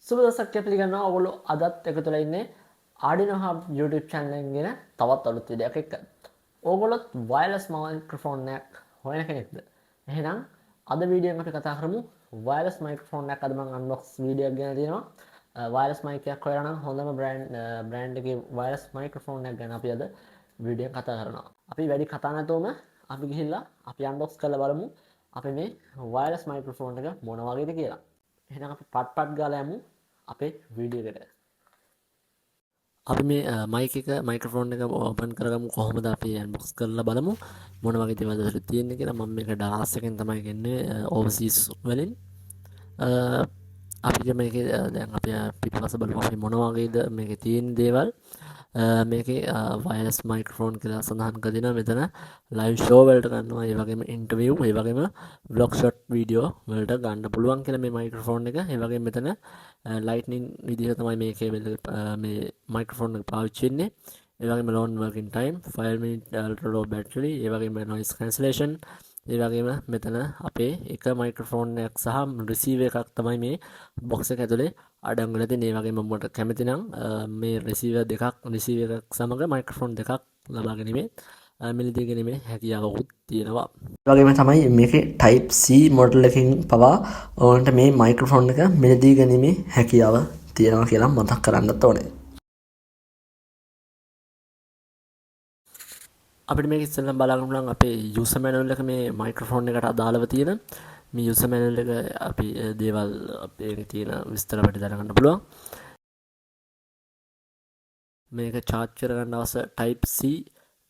සුබ දවසක් කියලා පිළිගන්නවා. ඔයගොල්ලෝ අදත් එකතු වෙලා ඉන්නේ Arduino Hub YouTube channel එකෙන් ගෙන තවත් අලුත් වීඩියෝ එකක් එක්ක. ඕගොල්ලොත් wireless microphone එකක් හොයන කෙනෙක්ද? එහෙනම් අද වීඩියෝ එකෙන් අපි කතා කරමු wireless microphone එකක්. අද මම unbox වීඩියෝ එකක් ගෙන තියෙනවා. wireless mic එකක් හොයලා නම් හොඳම brand එකේ wireless microphone එකක් ගැන අපි අද වීඩියෝ එකෙන් කතා කරනවා. අපි වැඩි කතා නැතුවම අපි ගිහිල්ලා අපි unbox කරලා බලමු අපි මේ wireless microphone එක මොන වගේද කියලා. එහෙනම් අපි පට් ගාලා යමු අපේ වීඩියෝ එකට. අපි මේ මයික් එක මයික්‍රොෆෝන් එක ඕපන් කරගමු. කොහොමද අපි අන්බොක්ස් කරලා බලමු මොන වගේ දේවල්ද ඇතුලේ තියෙන්නේ කියලා. මම මේක ඩාස් එකෙන් තමයි ගෙන්නේ ඕවර්සීස් වලින්. අපිට මේකේ දැන් අපි පිටපස්ස බලමු අපි මොන වගේද මේකේ තියෙන දේවල්. මේකේ වයර්ලස් මයික්‍රොෆෝන් කියලා සඳහන් කරලා දෙනවා. මෙතන ලයිව් ෂෝ වලට ගන්නවා, ඒ වගේම ඉන්ටර්විව්, ඒ වගේම vlog shot වීඩියෝ වලට ගන්න පුළුවන් කියලා මේ මයික්‍රොෆෝන් එක. ඒ වගේම මෙතන ලයිට්නින් විදිහට තමයි මේ කේබල් එක මේ මයික්‍රොෆෝන් එක පාවිච්චි වෙන්නේ. ඒ වගේම long working time, 5 minute ultra low battery, ඒ වගේම noise cancellation, ඒ වගේම මෙතන අපේ එක මයික්‍රොෆෝන් එකක් සහ රිසීවර් එකක් තමයි මේ බොක්ස් එක ඇතුලේ අඩංගු වෙලා තියෙන්නේ. ඒ වගේම මට කැමති නම් මේ රිසීවර් එකක් සමග මයික්‍රොෆෝන් දෙකක් ලබා ගැනීමේ මිලදී ගැනීමේ හැකියාවකුත් තියෙනවා. ඒ වගේම තමයි මේකේ type C මොඩල් එකකින් පවා ඔයාලට මේ මයික්‍රොෆෝන් එක මිලදී ගැනීමේ හැකියාව තියෙනවා කියලා මතක් කරන්නත් ඕනේ. අපිට මේක ඉස්සෙල්ලම බලන්න පුළුවන් අපේ user manual එක මේ මයික්‍රොෆෝන් එකට අදාළව තියෙන මේ user manual එක අපි දේවල් අපේ තියෙන විස්තර අපිට දැනගන්න පුළුවන්. මේක charge කරගන්න අවශ්‍ය type C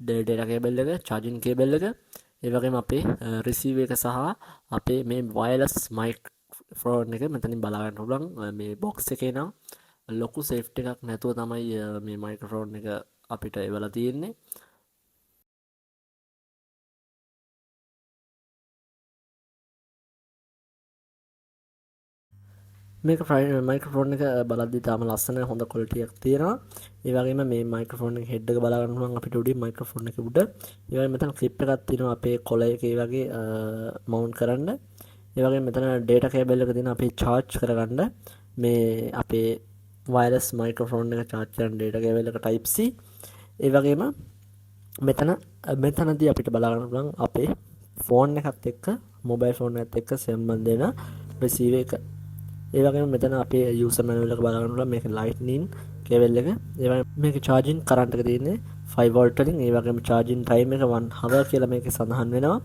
data cable එක, charging cable එක, ඒ වගේම අපේ receiver එක සහ අපේ මේ wireless microphone එක මෙතනින් බලා ගන්න පුළුවන්. මේ box එකේ නම් ලොකු safety එකක් නැතුව තමයි මේ microphone එක අපිට එවලා තියෙන්නේ. මේක මයික්‍රොෆෝන් එක බලද්දි තාම ලස්සන හොඳ ක්වොලිටි එකක් තියෙනවා. ඒ වගේම මේ මයික්‍රොෆෝන් එක හෙඩ් එක බලා ගන්න පුළුවන් අපිට උඩින් මයික්‍රොෆෝන් එක උඩ. ඒ වගේම මෙතන ක්ලිප් එකක් තියෙනවා අපේ කොළ එකේ වගේ මවුන්ට් කරන්න. ඒ වගේම මෙතන ඩේටා කේබල් එක තියෙනවා අපි charge කරගන්න. මේ අපේ wireless microphone එක charge කරන ඩේටා කේබල් එක type C. ඒ වගේම මෙතනදී අපිට බලා ගන්න පුළුවන් අපේ ෆෝන් එකත් එක්ක මොබයිල් ෆෝන් එකත් එක්ක සම්බන්ධ වෙන receiver එක. ඒ වගේම මෙතන අපේ user manual එක බලා ගන්න පුළුවන්. මේක lightning cable එක. ඒ වගේම මේකේ charging current එක තියෙන්නේ 5 volt වලින්. ඒ වගේම charging time එක 1 hour කියලා මේකේ සඳහන් වෙනවා.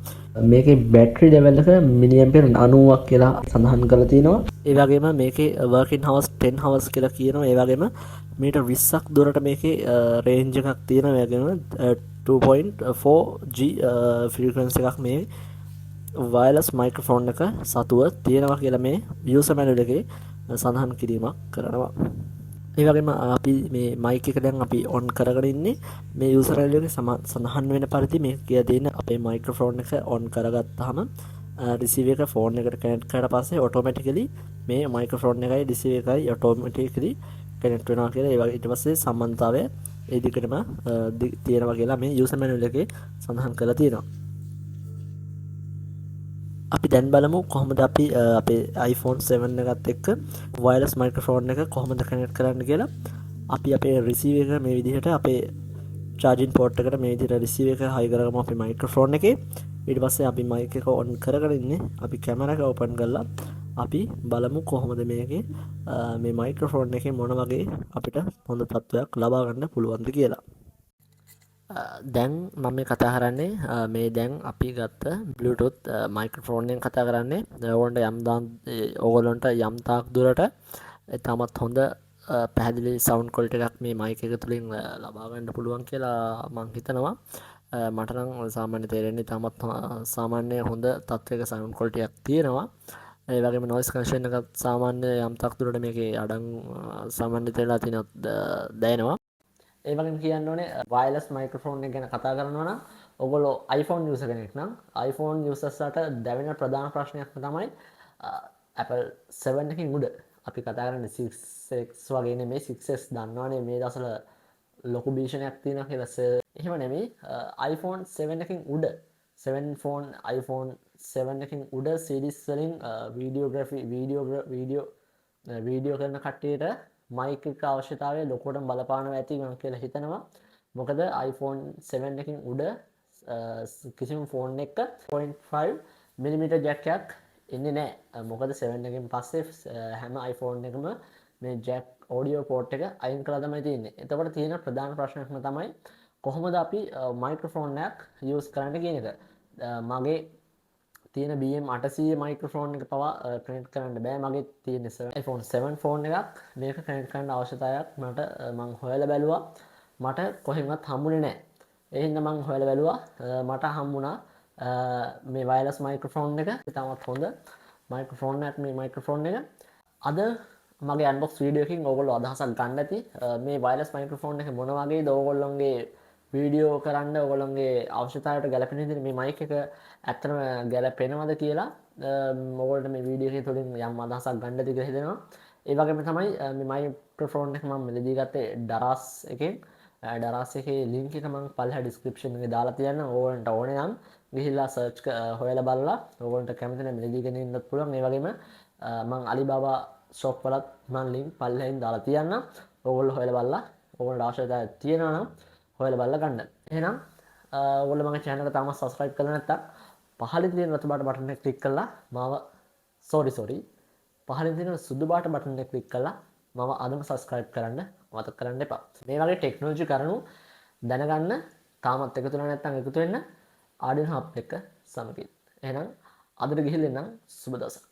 මේකේ battery level එක milliampere 90ක් කියලා සඳහන් කරලා තියෙනවා. ඒ වගේම මේකේ working hours 10 hours කියලා කියනවා. ඒ වගේම මීටර් 20ක් දුරට මේකේ range එකක් තියෙනවා. ඒ වගේම 2.4G frequency එකක් මේ වයර්ලස් මයික්‍රොෆෝන් එක සතුව තියෙනවා කියලා මේ user manual එකේ සඳහන් කිරීමක් කරනවා. ඒ වගේම අපි මේ මයික් එක දැන් අපි on කරගෙන ඉන්නේ. මේ user manual එකේ සඳහන් වෙන පරිදි මේ කියලා තියෙන අපේ මයික්‍රොෆෝන් එක on කරගත්තාම receiver එක ෆෝන් එකට connect කරලා පස්සේ automatically මේ මයික්‍රොෆෝන් එකයි receiver එකයි automatically connect වෙනවා කියලා. ඒ වගේ ඊට පස්සේ සම්බන්ධතාවය ඒ දිගටම තියෙනවා කියලා මේ user manual එකේ සඳහන් කරලා තියෙනවා. අපි දැන් බලමු කොහොමද අපි අපේ iPhone 7 එකත් එක්ක wireless microphone එක කොහොමද connect කරන්න කියලා. අපි අපේ receiver එක මේ විදිහට අපේ charging port එකට මේ විදිහට receiver එක high කරගමු අපේ microphone එකේ. ඊට පස්සේ අපි mic එක on කරගෙන ඉන්නේ. අපි camera එක open කරලා අපි බලමු කොහොමද මේකේ මේ microphone එකේ මොන වගේ අපිට හොඳ තත්ත්වයක් ලබා ගන්න පුළුවන්ද කියලා. දැන් මම මේ කතා කරන්නේ මේ දැන් අපි ගත්ත Bluetooth මයික්‍රොෆෝන් එකෙන් කතා කරන්නේ. ඕගොල්ලන්ට යම් තාක් දුරට තාමත් හොඳ පැහැදිලි සවුන්ඩ් ක්වොලිටි එකක් මේ මයික් එක තුලින් ලබා ගන්න පුළුවන් කියලා මම හිතනවා. මට නම් සාමාන්‍ය තේරෙන්නේ තාමත් සාමාන්‍ය හොඳ තත්ත්වයක සවුන්ඩ් ක්වොලිටි එකක් තියෙනවා. ඒ වගේම noise cancellation එකත් සාමාන්‍ය යම් තාක් දුරට මේකේ සාමාන්‍ය තේරලා තියෙන දැනෙනවා. ඒ වගේම කියන්න ඕනේ වයර්ලස් මයික්‍රොෆෝන් එක ගැන කතා කරනවා නම් ඔයගොල්ලෝ iPhone user කෙනෙක් නම් iPhone usersලාට දැවෙන ප්‍රධාන ප්‍රශ්නයක් තමයි Apple 7 එකකින් උඩ අපි කතා කරන්නේ 6X වගේ නෙමෙයි 6S දන්නවනේ මේ දවස්වල ලොකු භීෂණයක් තියෙනවා කියලා. එහෙම නෙමෙයි iPhone 7 එකකින් උඩ 7 phone iPhone 7 එකකින් උඩ series වලින් වීඩියෝ වීඩියෝ කරන කට්ටියට මයික් එක අවශ්‍යතාවය ලොකුවට බලපානවා ඇති මම කියලා හිතනවා. මොකද iPhone 7 එකකින් උඩ කිසිම ෆෝන් එක 0.5 මිලිමීටර් ජැක් එකක් එන්නේ නැහැ. මොකද 7 එකකින් පස්සේ හැම iPhone එකම මේ ජැක් ඔඩියෝ පෝට් එක අයින් කරලා තමයි තියෙන්නේ. එතකොට තියෙන ප්‍රධාන ප්‍රශ්නයක්ම තමයි කොහොමද අපි මයික්‍රොෆෝන් එකක් යූස් කරන්න කියන එක. මගේ තියෙන BM800 මයික්‍රොෆෝන් එක පවා කනෙක්ට් කරන්න බෑ. මගේ තියෙන iPhone 7 ෆෝන් එකක් මේක කනෙක්ට් කරන්න අවශ්‍යතාවයක් මට මං හොයලා බැලුවා. මට කොහෙන්වත් හම්බුනේ නැහැ. ඒ හින්දා මං හොයලා බැලුවා. මට හම්බුණා මේ වයර්ලස් මයික්‍රොෆෝන් එක. ඉතාමත් හොඳ මයික්‍රොෆෝන් එකක් මේ මයික්‍රොෆෝන් එක. අද මගේ අන්බොක්ස් වීඩියෝ එකකින් ඕගොල්ලෝ අදහසක් ගන්න ඇති මේ වයර්ලස් මයික්‍රොෆෝන් එක මොන වගේද ඕගොල්ලොන්ගේ වීඩියෝ කරන්න ඔයගොල්ලන්ගේ අවශ්‍යතාවයට ගැලපෙන විදිහට මේ මයික් එක ඇත්තටම ගැලපෙනවද කියලා ඔයගොල්ලන්ට මේ වීඩියෝ එකේ තුලින් යම් අදහසක් ගන්න ඇති කියලා හිතෙනවා. ඒ වගේම තමයි මේ මයික්‍රොෆෝන් එක මම මෙලදී ගත්තේ ඩරාස් එකෙන්. ඩරාස් එකේ ලින්ක් එක මම පල්ලෙහා ඩිස්ක්‍රිප්ෂන් එකේ දාලා තියන්නම්. ඕගොල්ලන්ට ඕනේ නම් ගිහිල්ලා සර්ච් හොයලා බලලා ඕගොල්ලන්ට කැමති නම් මෙලදී ගෙන ඉන්නත් පුළුවන්. ඒ වගේම මම අලිබාබා ෂොප් වලත් මම ලින්ක් පල්ලෙහින් දාලා තියන්නම්. ඕගොල්ලෝ හොයලා බලලා ඕගොල්ලන්ට අවශ්‍යතාවය තියෙනවා නම් හොයලා බලලා ගන්න. එහෙනම් ඔයගොල්ලෝ මගේ channel එක තාම subscribe කරලා නැත්නම් පහළින් තියෙන රතු පාට බටන් එක click කරලා මාව පහළින් තියෙන සුදු පාට බටන් එක click කරලා මම අදම subscribe කරන්න මතක කරන්න එපා. මේ වගේ ටෙක්නොලොජි කරුණු දැනගන්න තාමත් එකතු වෙලා නැත්නම් එකතු වෙන්න Arduino Hub එක සමගින්. එහෙනම් අදට ගිහින් එන්නම් සුබ දවසක්.